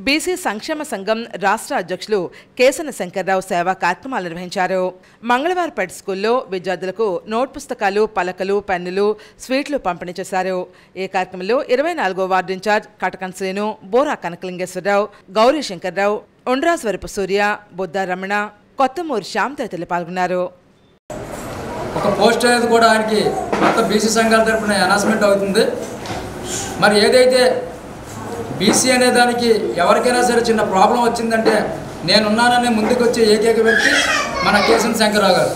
బీసీ సంక్షేమ సంఘం రాష్ట్ర అధ్యక్షులు కేసన శంకర్రావు సేవా కార్యక్రమాలు నిర్వహించారు. మంగళవారపేట స్కూల్లో విద్యార్థులకు నోట్ పుస్తకాలు, పలకలు, పెన్నులు, స్వీట్లు పంపిణీ చేశారు. ఈ కార్యక్రమంలో 24వ వార్డు ఇన్ఛార్జ్ కటకన్ శ్రీను, బోరా కనకలింగేశ్వరరావు, గౌరీ శంకర్రావు, ఉండ్రాస్వరపు సూర్య, బుద్ధ రమణ, కొత్తమూరి శ్యామ్ తదితరులు పాల్గొన్నారు. ఒక పోస్ట్ అనేది కూడా ఆయనకి మొత్తం బీసీ సంఘాల తరఫున అనౌన్స్మెంట్ అవుతుంది. మరి ఏదైతే బీసీ అనే దానికి ఎవరికైనా సరే చిన్న ప్రాబ్లం వచ్చిందంటే నేనున్నాననే ముందుకు వచ్చే ఏకైక వ్యక్తి మన కేసన్ శంకర్రావు గారు.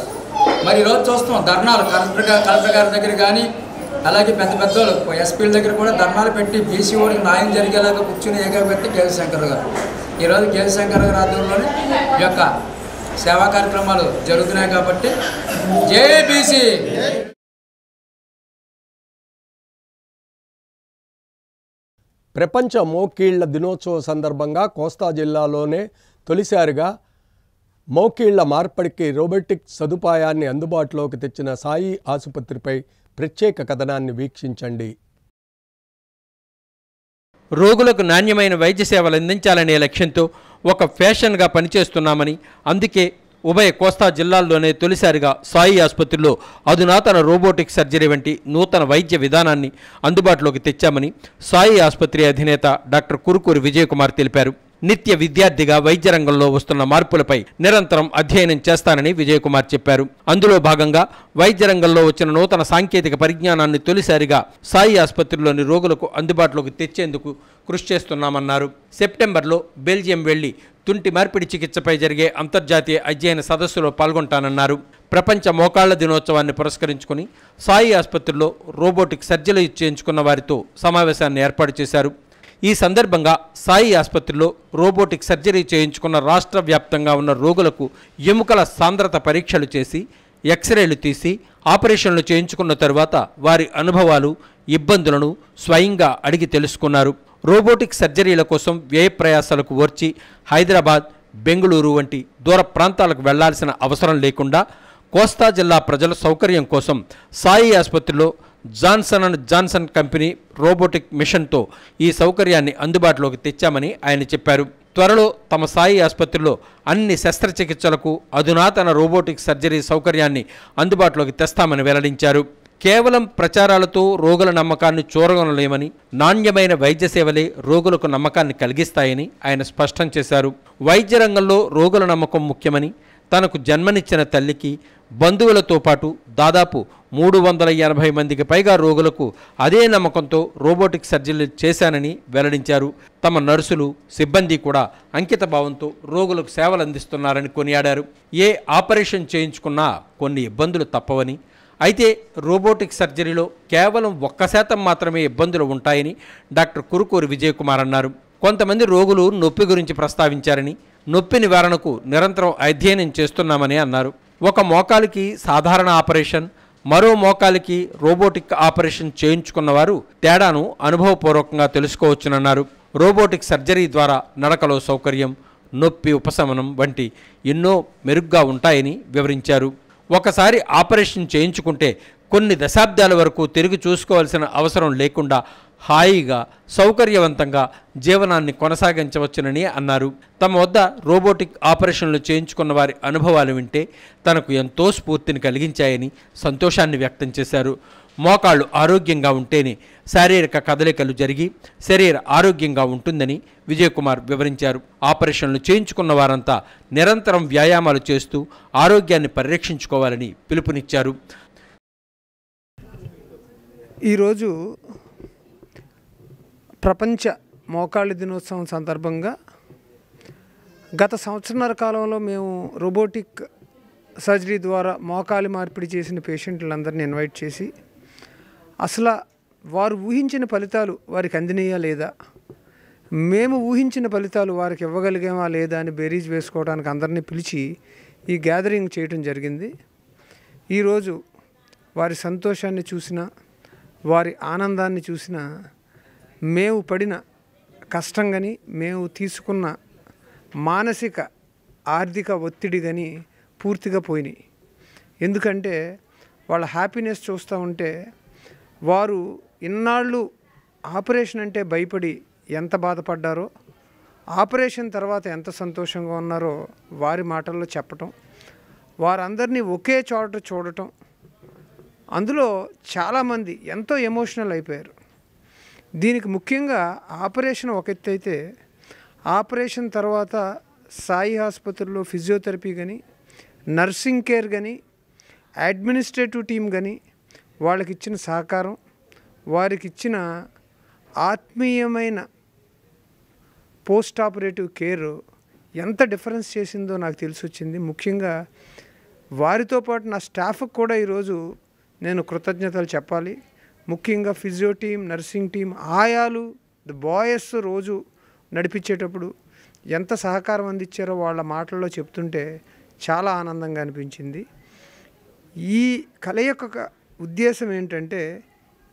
మరి ఈరోజు చూస్తాం ధర్నాలు కలెక్టర్ గారి దగ్గర కానీ, అలాగే పెద్ద పెద్దోళ్ళు ఎస్పీల దగ్గర కూడా ధర్నాలు పెట్టి బీసీ ఓడికి న్యాయం జరిగేలాగా కూర్చుని ఏకైక వ్యక్తి కేసన్ శంకర్రావు గారు. ఈరోజు కేసన్ శంకర్రావు గారి ఆధ్వర్యంలోనే ఈ యొక్క సేవా కార్యక్రమాలు జరుగుతున్నాయి కాబట్టి జై బీసీ. ప్రపంచ మోకీళ్ల దినోత్సవ సందర్భంగా కోస్తా జిల్లాలోనే తొలిసారిగా మోకీళ్ల మార్పిడికి రోబోటిక్ సదుపాయాన్ని అందుబాటులోకి తెచ్చిన సాయి ఆసుపత్రిపై ప్రత్యేక కథనాన్ని వీక్షించండి. రోగులకు నాణ్యమైన వైద్య సేవలు అందించాలనే లక్ష్యంతో ఒక ఫ్యాషన్గా పనిచేస్తున్నామని, అందుకే ఉభయ కోస్తా జిల్లాల్లోనే తొలిసారిగా సాయి ఆసుపత్రిలో అధునాతన రోబోటిక్ సర్జరీ వంటి నూతన వైద్య విధానాన్ని అందుబాటులోకి తెచ్చామని సాయి ఆసుపత్రి అధినేత డాక్టర్ కురుకూరి విజయకుమార్ తెలిపారు. నిత్య విద్యార్థిగా వైద్య రంగంలో వస్తున్న మార్పులపై నిరంతరం అధ్యయనం చేస్తానని విజయకుమార్ చెప్పారు. అందులో భాగంగా వైద్య రంగంలో వచ్చిన నూతన సాంకేతిక పరిజ్ఞానాన్ని తొలిసారిగా సాయి ఆసుపత్రిలోని రోగులకు అందుబాటులోకి తెచ్చేందుకు కృషి చేస్తున్నామన్నారు. సెప్టెంబర్లో బెల్జియం వెళ్లి తుంటి మార్పిడి చికిత్సపై జరిగే అంతర్జాతీయ అధ్యయన సదస్సులో పాల్గొంటానన్నారు. ప్రపంచ మోకాళ్ల దినోత్సవాన్ని పురస్కరించుకుని సాయి ఆసుపత్రిలో రోబోటిక్ సర్జరీ చేయించుకున్న వారితో సమావేశాన్ని ఏర్పాటు చేశారు. ఈ సందర్భంగా సాయి ఆసుపత్రిలో రోబోటిక్ సర్జరీ చేయించుకున్న రాష్ట్ర వ్యాప్తంగా ఉన్న రోగులకు ఎముకల సాంద్రత పరీక్షలు చేసి ఎక్స్రేలు తీసి ఆపరేషన్లు చేయించుకున్న తరువాత వారి అనుభవాలు, ఇబ్బందులను స్వయంగా అడిగి తెలుసుకున్నారు. రోబోటిక్ సర్జరీల కోసం వ్యయ ప్రయాసాలకు ఓర్చి హైదరాబాద్, బెంగళూరు వంటి దూర ప్రాంతాలకు వెళ్లాల్సిన అవసరం లేకుండా కోస్తా జిల్లా ప్రజల సౌకర్యం కోసం సాయి ఆసుపత్రిలో Johnson and Johnson company robotic మిషన్తో ఈ సౌకర్యాన్ని అందుబాటులోకి తెచ్చామని ఆయన చెప్పారు. త్వరలో తమ సాయి ఆసుపత్రిలో అన్ని శస్త్రచికిత్సలకు అధునాతన రోబోటిక్ సర్జరీ సౌకర్యాన్ని అందుబాటులోకి తెస్తామని వెల్లడించారు. కేవలం ప్రచారాలతో రోగుల నమ్మకాన్ని చూరగొనలేమని, నాణ్యమైన వైద్య సేవలే రోగులకు నమ్మకాన్ని కలిగిస్తాయని ఆయన స్పష్టం చేశారు. వైద్య రంగంలో రోగుల నమ్మకం ముఖ్యమని, తనకు జన్మనిచ్చిన తల్లికి, బంధువులతో పాటు దాదాపు 380 మందికి పైగా రోగులకు అదే నమ్మకంతో రోబోటిక్ సర్జరీలు చేశానని వెల్లడించారు. తమ నర్సులు, సిబ్బంది కూడా అంకిత భావంతో రోగులకు సేవలు అందిస్తున్నారని కొనియాడారు. ఏ ఆపరేషన్ చేయించుకున్నా కొన్ని ఇబ్బందులు తప్పవని, అయితే రోబోటిక్ సర్జరీలో కేవలం 1% మాత్రమే ఇబ్బందులు ఉంటాయని డాక్టర్ కురుకూరి విజయకుమార్ అన్నారు. కొంతమంది రోగులు నొప్పి గురించి ప్రస్తావించారని, నొప్పి నివారణకు నిరంతరం అధ్యయనం చేస్తున్నామని అన్నారు. ఒక మోకాలికి సాధారణ ఆపరేషన్, మరో మోకాలికి రోబోటిక్ ఆపరేషన్ చేయించుకున్నవారు తేడాను అనుభవపూర్వకంగా తెలుసుకోవచ్చునన్నారు. రోబోటిక్ సర్జరీ ద్వారా నడకలో సౌకర్యం, నొప్పి ఉపశమనం వంటి ఎన్నో మెరుగ్గా ఉంటాయని వివరించారు. ఒకసారి ఆపరేషన్ చేయించుకుంటే కొన్ని దశాబ్దాల వరకు తిరిగి చూసుకోవాల్సిన అవసరం లేకుండా హాయిగా, సౌకర్యవంతంగా జీవనాన్ని కొనసాగించవచ్చునని అన్నారు. తమ వద్ద రోబోటిక్ ఆపరేషన్లు చేయించుకున్న వారి అనుభవాలు వింటే తనకు ఎంతో స్ఫూర్తిని కలిగించాయని సంతోషాన్ని వ్యక్తం చేశారు. మోకాళ్ళు ఆరోగ్యంగా ఉంటేనే శారీరక కదలికలు జరిగి శరీర ఆరోగ్యంగా ఉంటుందని విజయకుమార్ వివరించారు. ఆపరేషన్లు చేయించుకున్న వారంతా నిరంతరం వ్యాయామాలు చేస్తూ ఆరోగ్యాన్ని పరిరక్షించుకోవాలని పిలుపునిచ్చారు. ఈరోజు ప్రపంచ మోకాళ్ళ దినోత్సవం సందర్భంగా గత సంవత్సరన్నర కాలంలో మేము రోబోటిక్ సర్జరీ ద్వారా మోకాలి మార్పిడి చేసిన పేషెంట్లందరినీ ఇన్వైట్ చేసి అసలు వారు ఊహించిన ఫలితాలు వారికి అందినయా లేదా, మేము ఊహించిన ఫలితాలు వారికి ఇవ్వగలిగామా లేదా అని బేరీజ్ వేసుకోవడానికి అందరినీ పిలిచి ఈ గ్యాదరింగ్ చేయడం జరిగింది. ఈరోజు వారి సంతోషాన్ని చూసిన, వారి ఆనందాన్ని చూసిన, మేము పడిన కష్టం కానీ, మేము తీసుకున్న మానసిక ఆర్థిక ఒత్తిడి కానీ పూర్తిగా పోయినాయి. ఎందుకంటే వాళ్ళ హ్యాపీనెస్ చూస్తూ ఉంటే వారు ఇన్నాళ్ళు ఆపరేషన్ అంటే భయపడి ఎంత బాధపడ్డారో, ఆపరేషన్ తర్వాత ఎంత సంతోషంగా ఉన్నారో వారి మాటల్లో చెప్పటం, వారందరినీ ఒకే చోట చూడటం, అందులో చాలామంది ఎంతో ఎమోషనల్ అయిపోయారు. దీనికి ముఖ్యంగా ఆపరేషన్ ఒక ఎత్తు అయితే, ఆపరేషన్ తర్వాత సాయి ఆసుపత్రిలో ఫిజియోథెరపీ కానీ, నర్సింగ్ కేర్ కానీ, అడ్మినిస్ట్రేటివ్ టీం కానీ వాళ్ళకి ఇచ్చిన సహకారం, వారికి ఇచ్చిన ఆత్మీయమైన పోస్ట్ ఆపరేటివ్ కేర్ ఎంత డిఫరెన్స్ చేసిందో నాకు తెలిసి వచ్చింది. ముఖ్యంగా వారితో పాటు నా స్టాఫ్కి కూడా ఈరోజు నేను కృతజ్ఞతలు చెప్పాలి. ముఖ్యంగా ఫిజియో టీం, నర్సింగ్ టీం, ఆయాలు, బాయ్స్ రోజు నడిపించేటప్పుడు ఎంత సహకారం అందించారో వాళ్ళ మాటల్లో చెప్తుంటే చాలా ఆనందంగా అనిపించింది. ఈ కళ యొక్క ఉద్దేశం ఏంటంటే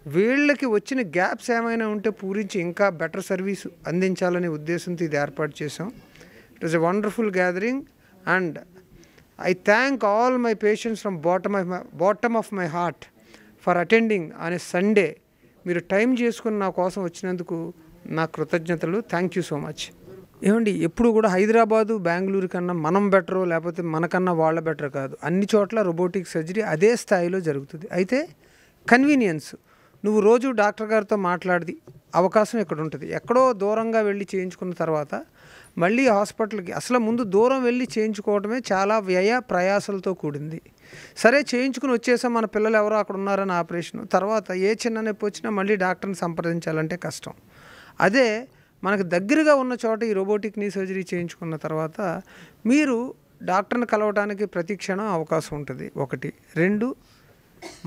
వీళ్ళకి వచ్చిన గ్యాప్స్ ఏమైనా ఉంటే పూరించి ఇంకా బెటర్ సర్వీస్ అందించాలనే ఉద్దేశంతో ఇది ఏర్పాటు చేసాం. It is a wonderful gathering and I thank all my patients from bottom of my heart for attending on a Sunday. మీరు టైం చేసుకుని నా కోసం వచ్చినందుకు నా కృతజ్ఞతలు. Thank you so much. ఏమండి, ఎప్పుడు కూడా హైదరాబాదు, బెంగళూరు కన్నా మనం బెటరు లేకపోతే మనకన్నా వాళ్ళ బెటర్ కాదు. అన్ని చోట్ల రోబోటిక్ సర్జరీ అదే స్థాయిలో జరుగుతుంది. అయితే కన్వీనియన్స్, నువ్వు రోజు డాక్టర్ గారితో మాట్లాడి అవకాశం ఇక్కడ ఉంటుంది. ఎక్కడో దూరంగా వెళ్ళి చేయించుకున్న తర్వాత మళ్ళీ హాస్పిటల్కి అసలు ముందు దూరం వెళ్ళి చేయించుకోవడమే చాలా వ్యయ ప్రయాసాలతో కూడింది. సరే చేయించుకుని వచ్చేసాం, మన పిల్లలు ఎవరో అక్కడ ఉన్నారని ఆపరేషన్, తర్వాత ఏ చిన్న నొప్పి వచ్చినా మళ్ళీ డాక్టర్ని సంప్రదించాలంటే కష్టం. అదే మనకు దగ్గరగా ఉన్న చోట ఈ రోబోటిక్ నీ సర్జరీ చేయించుకున్న తర్వాత మీరు డాక్టర్ని కలవడానికి ప్రతి క్షణం అవకాశం ఉంటుంది. 1. 2,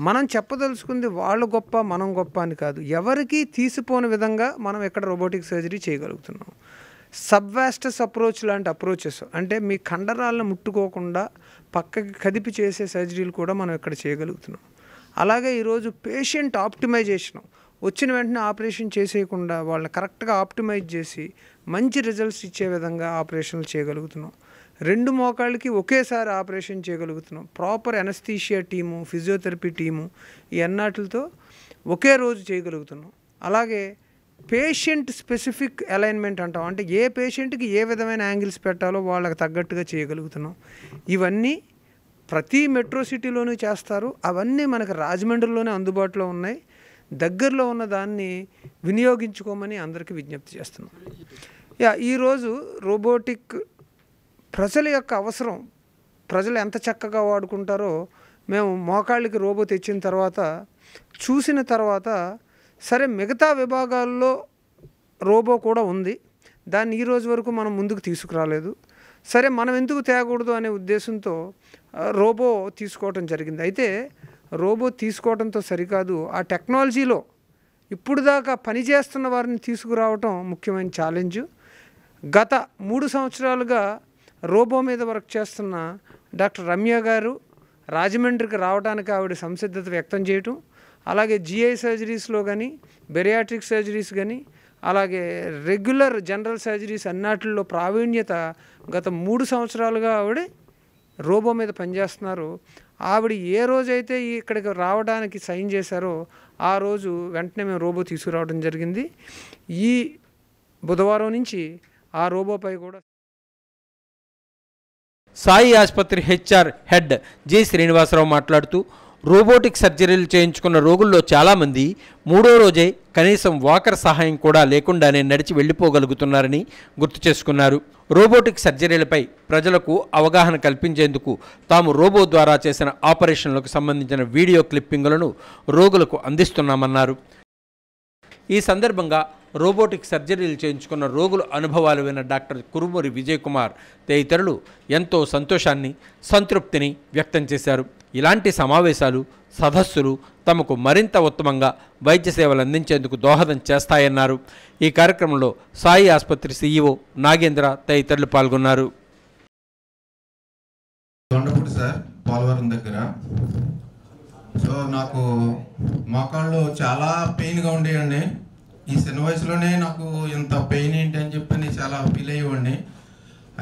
మనం చెప్పదలుచుకుంది వాళ్ళు గొప్ప మనం గొప్ప అని కాదు, ఎవరికి తీసిపోని విధంగా మనం ఇక్కడ రోబోటిక్ సర్జరీ చేయగలుగుతున్నాం. సబ్వాస్టస్ అప్రోచ్ లాంటి అప్రోచెస్ అంటే మీ కండరాలను ముట్టుకోకుండా పక్కకి కదిపి చేసే సర్జరీలు కూడా మనం ఇక్కడ చేయగలుగుతున్నాం. అలాగే ఈరోజు పేషెంట్ ఆప్టిమైజేషన్, వచ్చిన వెంటనే ఆపరేషన్ చేసేయకుండా వాళ్ళని కరెక్ట్గా ఆప్టిమైజ్ చేసి మంచి రిజల్ట్స్ ఇచ్చే విధంగా ఆపరేషన్లు చేయగలుగుతున్నాం. 2 మోకాళ్ళకి ఒకేసారి ఆపరేషన్ చేయగలుగుతున్నాం. Proper anaesthesia team, physiotherapy team ఈ అన్నిటితో ఒకే రోజు చేయగలుగుతున్నాం. అలాగే పేషెంట్ స్పెసిఫిక్ అలైన్మెంట్ అంటాం, అంటే ఏ పేషెంట్కి ఏ విధమైన యాంగిల్స్ పెట్టాలో వాళ్ళకి తగ్గట్టుగా చేయగలుగుతున్నాం. ఇవన్నీ ప్రతి మెట్రో సిటీలోనూ చేస్తారు. అవన్నీ మనకు రాజమండ్రిలోనే అందుబాటులో ఉన్నాయి. దగ్గరలో ఉన్న దాన్ని వినియోగించుకోమని అందరికీ విజ్ఞప్తి చేస్తున్నాం. ఈరోజు రోబోటిక్ ప్రజల యొక్క అవసరం, ప్రజలు ఎంత చక్కగా వాడుకుంటారో మేము మోకాళ్ళకి రోబో తెచ్చిన తర్వాత చూసిన తర్వాత, సరే మిగతా విభాగాల్లో రోబో కూడా ఉంది, దాన్ని ఈ రోజు వరకు మనం ముందుకు తీసుకురాలేదు. సరే మనం ఎందుకు తేకూడదు అనే ఉద్దేశంతో రోబో తీసుకోవటం జరిగింది. అయితే రోబో తీసుకోవడంతో సరికాదు, ఆ టెక్నాలజీలో ఇప్పుడు దాకా పనిచేస్తున్న వారిని తీసుకురావటం ముఖ్యమైన ఛాలెంజ్. గత 3 సంవత్సరాలుగా రోబో మీద వర్క్ చేస్తున్న డాక్టర్ రమ్య గారు రాజమండ్రికి రావడానికి ఆవిడ సంసిద్ధత వ్యక్తం చేయటం, అలాగే జిఐ సర్జరీస్లో కానీ, బెరియాట్రిక్ సర్జరీస్ కానీ, అలాగే రెగ్యులర్ జనరల్ సర్జరీస్ అన్నిటిలో ప్రావీణ్యత గత 3 సంవత్సరాలుగా ఆవిడ రోబో మీద పనిచేస్తున్నారు. ఆవిడ ఏ రోజైతే ఇక్కడికి రావడానికి సైన్ చేశారో ఆ రోజు వెంటనే మేము రోబో తీసుకురావడం జరిగింది. ఈ బుధవారం నుంచి ఆ రోబోపై కూడా సాయి ఆసుపత్రి హెచ్ఆర్ హెడ్ జి శ్రీనివాసరావు మాట్లాడుతూ, రోబోటిక్ సర్జరీలు చేయించుకున్న రోగుల్లో చాలామంది 3వ రోజే కనీసం వాకర్ సహాయం కూడా లేకుండానే నడిచి వెళ్ళిపోగలుగుతున్నారని గుర్తు చేసుకున్నారు. రోబోటిక్ సర్జరీలపై ప్రజలకు అవగాహన కల్పించేందుకు తాము రోబో ద్వారా చేసిన ఆపరేషన్లకు సంబంధించిన వీడియో క్లిప్పింగులను రోగులకు అందిస్తున్నామన్నారు. ఈ సందర్భంగా రోబోటిక్ సర్జరీలు చేయించుకున్న రోగుల అనుభవాలు విన్న డాక్టర్ కురుమూరి విజయ్ కుమార్ తదితరులు ఎంతో సంతోషాన్ని, సంతృప్తిని వ్యక్తం చేశారు. ఇలాంటి సమావేశాలు, సదస్సులు తమకు మరింత ఉత్తమంగా వైద్య సేవలు అందించేందుకు దోహదం చేస్తాయన్నారు. ఈ కార్యక్రమంలో సాయి ఆసుపత్రి సీఈఓ నాగేంద్ర తదితరులు పాల్గొన్నారు. సార్ పోలవరం దగ్గర సో నాకు మోకాళ్ళు చాలా పెయిన్గా ఉండేయండి. ఈ చిన్న వయసులోనే నాకు ఇంత పెయిన్ ఏంటి అని చెప్పని చాలా ఫీల్ అయ్యేవాడిని.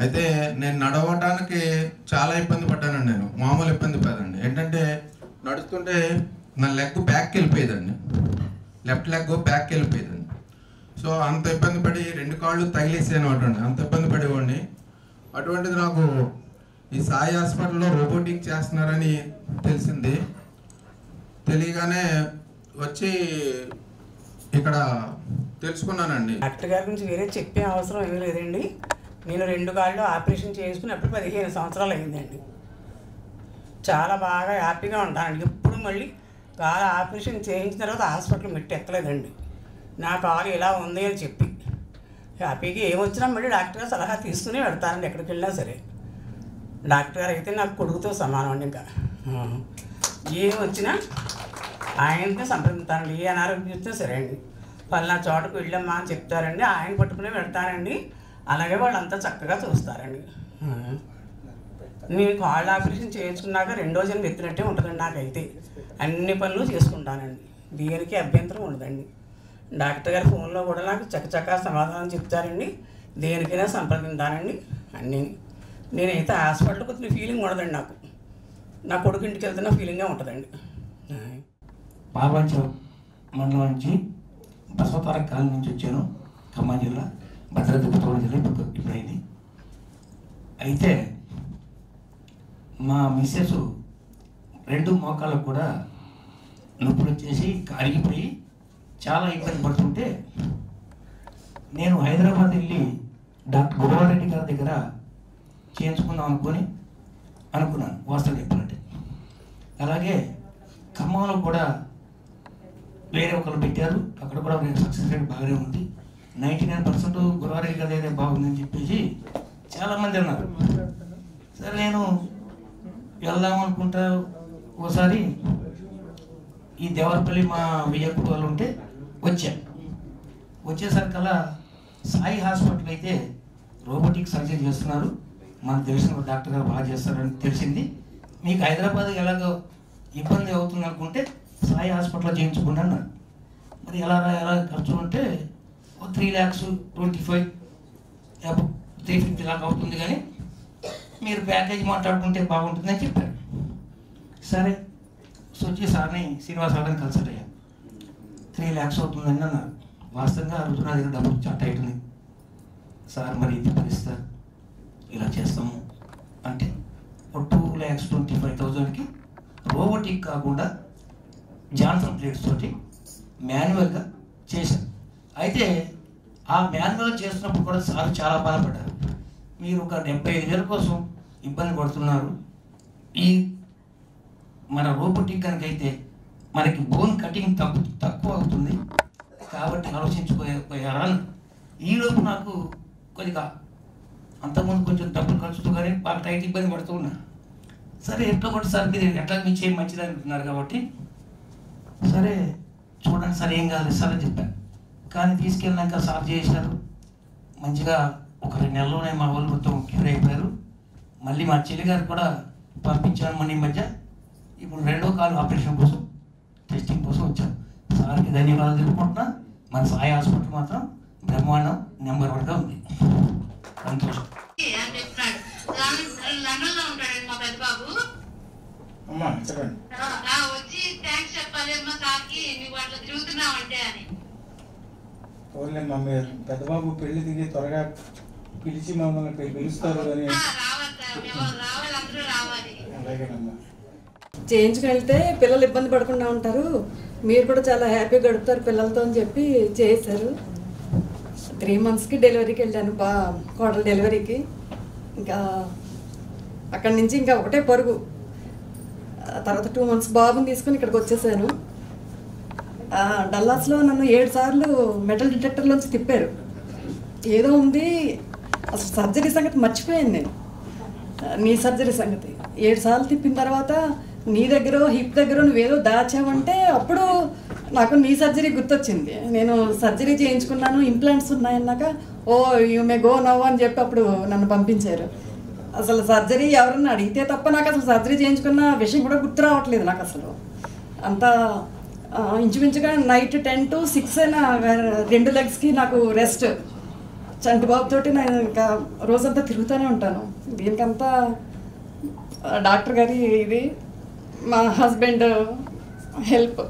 అయితే నేను నడవటానికి చాలా ఇబ్బంది పడ్డానండి. నేను మామూలు ఇబ్బంది పడ్డానండి. ఏంటంటే నడుస్తుంటే నా లెగ్ బ్యాక్కి వెళ్ళిపోయేదండి, లెఫ్ట్ లెగ్ బ్యాక్కి వెళ్ళిపోయేదండి. సో అంత ఇబ్బంది పడి 2 కాళ్ళు తగిలేసాను అటువంటి అంత ఇబ్బంది పడేవాడిని. అటువంటిది నాకు ఈ సాయి హాస్పిటల్లో రోబోటిక్ చేస్తున్నారని తెలిసింది. తెలియగానే వచ్చి ఇక్కడ తెలుసుకున్నానండి. డాక్టర్ గారి గురించి వేరే చెప్పే అవసరం ఏమీ లేదండి. నేను 2 కాళ్ళు ఆపరేషన్ చేసుకున్నప్పుడు 15 సంవత్సరాలు అయిందండి. చాలా బాగా హ్యాపీగా ఉంటానండి. ఎప్పుడు మళ్ళీ కాలు ఆపరేషన్ చేయించిన తర్వాత హాస్పిటల్ మెట్టి ఎక్కలేదండి. నా కాలు ఇలా ఉంది అని చెప్పి హ్యాపీగా ఏమొచ్చినా మళ్ళీ డాక్టర్ గారు సలహా తీసుకుని పెడతానండి ఎక్కడికి వెళ్ళినా సరే. డాక్టర్ గారు అయితే నాకు కొడుకుతో సమానం అండి. ఇంకా ఏమొచ్చినా ఆయనతో సంప్రదిస్తానండి. ఏ అనారోగ్యం వచ్చినా సరే అండి, పలానా చోటకు వెళ్ళమ్మా అని చెప్తారండి, ఆయన పట్టుకునే పెడతానండి. అలాగే వాళ్ళంతా చక్కగా చూస్తారండి. నేను కాళ్ళు ఆపరేషన్ చేయించుకున్నాక 2వ జన్మ ఎత్తినట్టే ఉంటుందండి. నాకైతే అన్ని పనులు చేసుకుంటానండి, దేనికి అభ్యంతరం ఉండదండి. డాక్టర్ గారి ఫోన్లో కూడా నాకు చక్కచక్క సమాధానం చెప్తారండి, దేనికైనా సంప్రదించానండి అన్నీ. నేనైతే హాస్పిటల్కి వచ్చిన ఫీలింగ్ ఉండదండి. నాకు నా కొడుకు ఇంటికి వెళ్తున్న ఫీలింగే ఉంటుందండి. పార్వంచ మండలం నుంచి బసవతార కాలనీ నుంచి వచ్చాను. ఖమ్మం జిల్లా, భద్రాద్రి కొత్తగూడెం జిల్లా ఇప్పుడైంది. అయితే మా మిస్సెస్ 2 మోకాళ్ళకు కూడా నొప్పులు వచ్చేసి అరిగిపోయి చాలా ఇబ్బంది పడుతుంటే నేను హైదరాబాద్ వెళ్ళి డాక్టర్ గురవారెడ్డి గారి దగ్గర చేయించుకుందాం అనుకున్నాను వాస్తవం చెప్పాలంటే. అలాగే ఖమ్మంలో కూడా వేరే ఒకరు పెట్టారు, అక్కడ కూడా సక్సెస్ రేట్ బాగానే ఉంది. 99% గురవారెడ్డి గారి దగ్గర బాగుందని చెప్పేసి చాలామంది అన్నారు. సరే నేను వెళ్దాం అనుకుంటా. ఒకసారి ఈ దేవరపల్లి మా వియ్యకు వాళ్ళు ఉంటే వచ్చేసరికల్లా సాయి హాస్పిటల్ అయితే రోబోటిక్ సర్జరీ చేస్తున్నారు, మనకు తెలిసిన డాక్టర్ గారు బాగా చేస్తారని తెలిసింది. మీకు హైదరాబాద్ ఎలాగో ఇబ్బంది అవుతుంది అనుకుంటే సాయి హాస్పిటల్లో చేయించుకోండి అన్నారు. మరి ఎలా ఖర్చు ఉంటే 3,25,000 350 లాగా అవుతుంది, కానీ మీరు ప్యాకేజ్ మాట్లాడుకుంటే బాగుంటుందని చెప్పారు. సరే వచ్చి సార్ని శ్రీనివాస్ సార్ని కన్సల్ట్ అయ్యాను. 3 lakhs అవుతుందని అన్నారు. వాస్తవంగా ఆ రోజు నా దగ్గర డబ్బులు చాట్ అవుతుంది. సార్ మరి ఇది పరిస్థితి ఇలా చేస్తాము అంటే 2,25,000కి రోబోటిక్ కాకుండా జాన్సన్ ప్లేట్స్ తోటి మాన్యువల్గా చేశాను. అయితే ఆ మాన్యువల్ చేస్తున్నప్పుడు కూడా సార్ చాలా బాధపడ్డారు. మీరు ఒక 75,000 కోసం ఇబ్బంది పడుతున్నారు, ఈ మన రోబోటిక్ కనుకైతే మనకి బోన్ కటింగ్ తక్కువ అవుతుంది కాబట్టి ఆలోచించుకోయారా. ఈలోపు నాకు కొద్దిగా అంతకుముందు కొంచెం డబ్బులు ఖర్చుతో కానీ బాగా టైట్ ఇబ్బంది పడుతూ ఉన్నా. సరే ఎట్లా కూడా సార్ మీరు ఎట్లా మీ చేయి మంచిది అంటున్నారు కాబట్టి సరే చూడండి సార్ ఏం కాదు సార్ అని చెప్పాను. కానీ తీసుకెళ్ళినాక సార్ చేశారు మంచిగా. ఒక 2 నెలల్లోనే మా వాళ్ళు మొత్తం క్యూర్ అయిపోయారు. మళ్ళీ మా చెల్లిగారు కూడా పంపించాను మన ఈ మధ్య. ఇప్పుడు 2వ కాలు ఆపరేషన్ కోసం టెస్టింగ్ కోసం వచ్చాను. సార్కి ధన్యవాదాలు తెలుపుకుంటున్నా. మన సాయి హాస్పిటల్ మాత్రం బ్రహ్మాండం నెంబర్ 1గా ఉంది. సంతోషం. లండన్లో ఉంటాడండి మా పెద్ద బాబు. అమ్మా చెప్పండి. వచ్చి థ్యాంక్స్ చెప్పాలి అమ్మా సార్కి, నువ్వు అట్లా తిరుగుతున్నావంటే అని. ఓన్లేమ్మా మీరు పెద్దబాబు పెళ్లి దిగి త్వరగా పిలిచి మమ్మల్ని పిలుస్తారు అని. రావాలి, అందరూ రావాలి. అలాగేనమ్మా. చేయించుకు వెళ్తే పిల్లలు ఇబ్బంది పడకుండా ఉంటారు, మీరు కూడా చాలా హ్యాపీగా గడుపుతారు పిల్లలతో అని చెప్పి చేశారు. 3 monthsకి డెలివరీకి వెళ్ళాను, కోడలు డెలివరీకి. ఇంకా అక్కడి నుంచి ఇంకా ఒకటే పరుగు. తర్వాత 2 months బాబుని తీసుకుని ఇక్కడికి వచ్చేసాను. డల్లాస్లో నన్ను 7 సార్లు మెటల్ డిటెక్టర్లోంచి తిప్పారు. ఏదో ఉంది, అసలు సర్జరీ సంగతి మర్చిపోయాను నేను. నీ సర్జరీ సంగతి 7 సార్లు తిప్పిన తర్వాత నీ దగ్గర హిప్ దగ్గర నువ్వేదో దాచావంటే అప్పుడు నాకు నీ సర్జరీ గుర్తొచ్చింది. నేను సర్జరీ చేయించుకున్నాను, ఇంప్లాంట్స్ ఉన్నాయన్నాక oh you may go now అని చెప్పి అప్పుడు నన్ను పంపించారు. అసలు సర్జరీ ఎవరన్నా అడిగితే తప్ప నాకు అసలు సర్జరీ చేయించుకున్న విషయం కూడా గుర్తు రావట్లేదు నాకు. అసలు అంతా ఇంచుమించుగా నైట్ 10 to 6 అయినా 2 legsకి నాకు రెస్ట్. చంటి బాబుతోటి నేను ఇంకా రోజంతా తిరుగుతూనే ఉంటాను. దీనికంతా డాక్టర్ గారి ఇది, మా హస్బెండ్ హెల్ప్.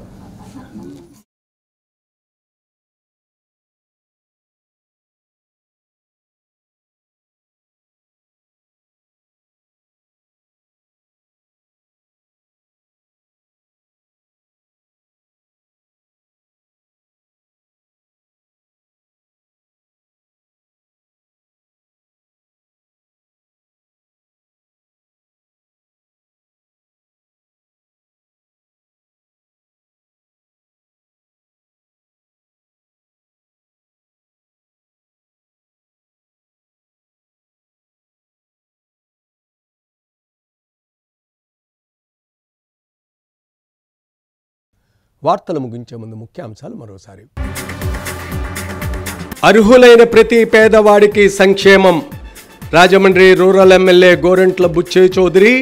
వార్తలు ముగించే ముందు ముఖ్యాంశాలు మరోసారి. అర్హులైన ప్రతి పేదవాడికి సంక్షేమం. Rajahmundry rural MLA Gorantla Butchaiah Chowdary.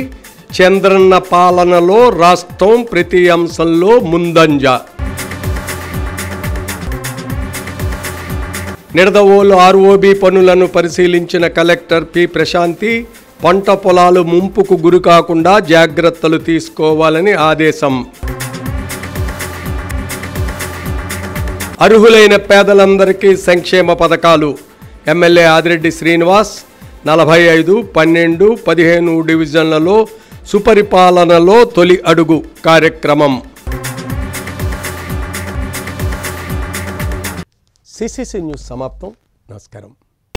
చంద్రన్న పాలనలో రాష్ట్రం ప్రతి అంశంలో ముందంజ. నిడదవోలు ఆర్ఓబి పనులను పరిశీలించిన కలెక్టర్ పి ప్రశాంతి. పంట పొలాలు ముంపుకు గురి కాకుండా జాగ్రత్తలు తీసుకోవాలని ఆదేశం. అర్హులైన పేదలందరికీ సంక్షేమ పథకాలు. ఎమ్మెల్యే ఆదిరెడ్డి శ్రీనివాస్. 45, 12, 15 డివిజన్లలో సుపరిపాలనలో తొలి అడుగు కార్యక్రమం. సిసిసి న్యూస్ సమాప్తం. నమస్కారం.